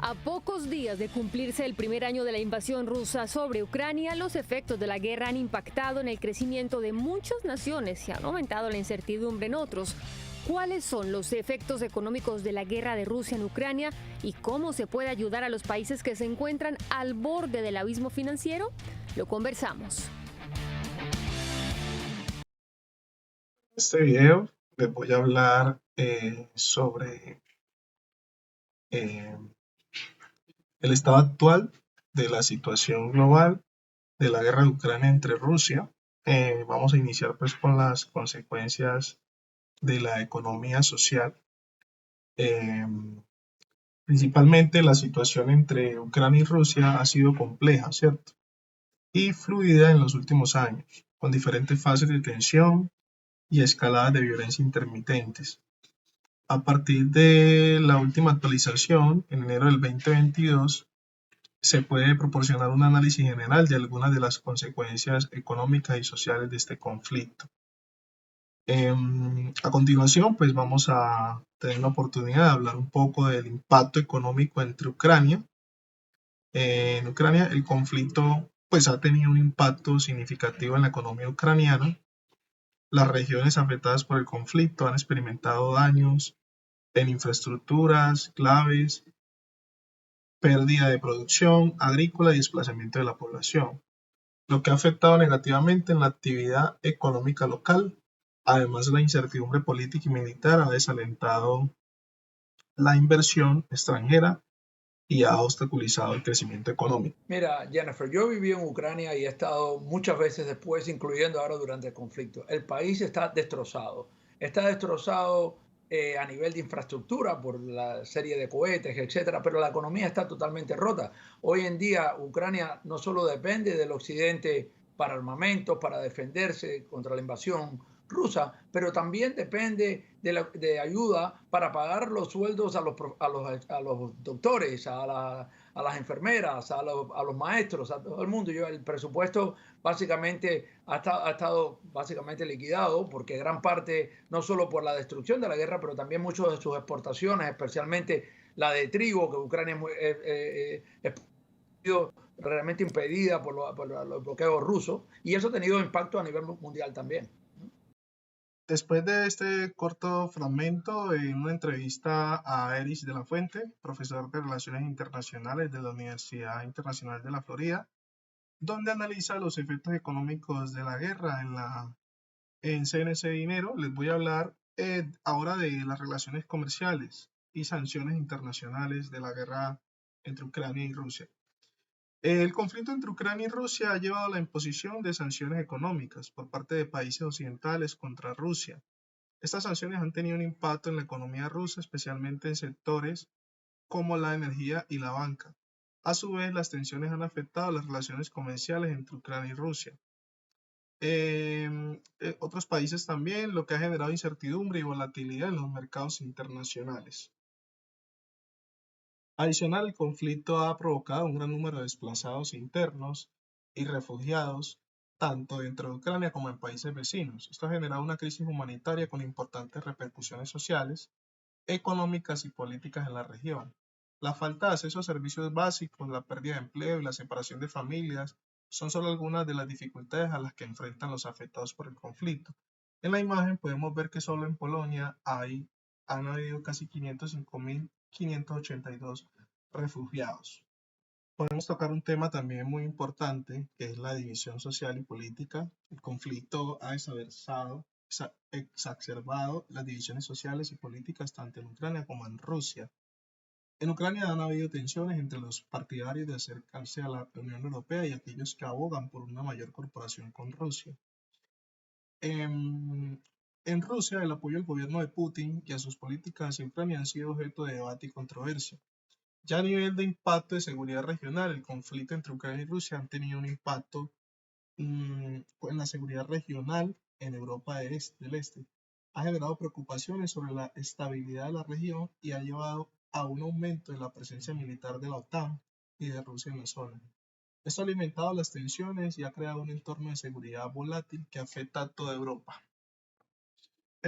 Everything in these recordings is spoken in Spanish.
A pocos días de cumplirse el primer año de la invasión rusa sobre Ucrania, los efectos de la guerra han impactado en el crecimiento de muchas naciones y han aumentado la incertidumbre en otros. ¿Cuáles son los efectos económicos de la guerra de Rusia en Ucrania y cómo se puede ayudar a los países que se encuentran al borde del abismo financiero? Lo conversamos. En este video les voy a hablar sobre eh, el estado actual de la situación global de la guerra de Ucrania entre Rusia. Vamos a iniciar pues con las consecuencias de la economía social. Eh, Principalmente la situación entre Ucrania y Rusia ha sido compleja, ¿cierto? Y fluida en los últimos años, con diferentes fases de tensión y escaladas de violencia intermitentes. A partir de la última actualización, en enero del 2022, se puede proporcionar un análisis general de algunas de las consecuencias económicas y sociales de este conflicto. A continuación, pues vamos a tener la oportunidad de hablar un poco del impacto económico entre Ucrania. En Ucrania, el conflicto pues ha tenido un impacto significativo en la economía ucraniana. Las regiones afectadas por el conflicto han experimentado daños en infraestructuras claves, pérdida de producción agrícola y desplazamiento de la población, lo que ha afectado negativamente en la actividad económica local. Además, la incertidumbre política y militar ha desalentado la inversión extranjera y ha obstaculizado el crecimiento económico. Mira, Jennifer, yo viví en Ucrania y he estado muchas veces después, incluyendo ahora durante el conflicto. El país está destrozado. Está destrozado a nivel de infraestructura por la serie de cohetes, etcétera, pero la economía está totalmente rota. Hoy en día, Ucrania no solo depende del occidente para armamentos, para defenderse contra la invasión rusa, pero también depende de ayuda para pagar los sueldos a los doctores, a las enfermeras, a los maestros, a todo el mundo. El presupuesto básicamente ha estado básicamente liquidado porque gran parte, no solo por la destrucción de la guerra, pero también muchas de sus exportaciones, especialmente la de trigo, que Ucrania es realmente impedida por los bloqueos rusos, y eso ha tenido impacto a nivel mundial también. Después de este corto fragmento, en una entrevista a Erich de la Fuente, profesor de Relaciones Internacionales de la Universidad Internacional de la Florida, donde analiza los efectos económicos de la guerra en CNC Dinero, les voy a hablar ahora de las relaciones comerciales y sanciones internacionales de la guerra entre Ucrania y Rusia. El conflicto entre Ucrania y Rusia ha llevado a la imposición de sanciones económicas por parte de países occidentales contra Rusia. Estas sanciones han tenido un impacto en la economía rusa, especialmente en sectores como la energía y la banca. A su vez, las tensiones han afectado las relaciones comerciales entre Ucrania y Rusia. Otros países también, lo que ha generado incertidumbre y volatilidad en los mercados internacionales. Adicional, el conflicto ha provocado un gran número de desplazados internos y refugiados, tanto dentro de Ucrania como en países vecinos. Esto ha generado una crisis humanitaria con importantes repercusiones sociales, económicas y políticas en la región. La falta de acceso a servicios básicos, la pérdida de empleo y la separación de familias son solo algunas de las dificultades a las que enfrentan los afectados por el conflicto. En la imagen podemos ver que solo en Polonia han habido casi 505.582 refugiados. Podemos tocar un tema también muy importante, que es la división social y política. El conflicto ha exacerbado las divisiones sociales y políticas tanto en Ucrania como en Rusia. En Ucrania han habido tensiones entre los partidarios de acercarse a la Unión Europea y aquellos que abogan por una mayor corporación con Rusia. En Rusia, el apoyo al gobierno de Putin y a sus políticas en Ucrania han sido objeto de debate y controversia. Ya a nivel de impacto de seguridad regional, el conflicto entre Ucrania y Rusia han tenido un impacto en la seguridad regional en Europa del Este. Ha generado preocupaciones sobre la estabilidad de la región y ha llevado a un aumento de la presencia militar de la OTAN y de Rusia en la zona. Esto ha alimentado las tensiones y ha creado un entorno de seguridad volátil que afecta a toda Europa.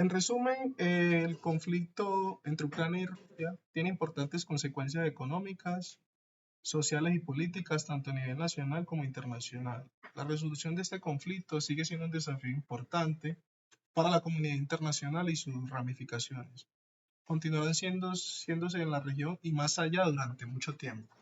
En resumen, el conflicto entre Ucrania y Rusia tiene importantes consecuencias económicas, sociales y políticas, tanto a nivel nacional como internacional. La resolución de este conflicto sigue siendo un desafío importante para la comunidad internacional y sus ramificaciones. Continuarán siéndose en la región y más allá durante mucho tiempo.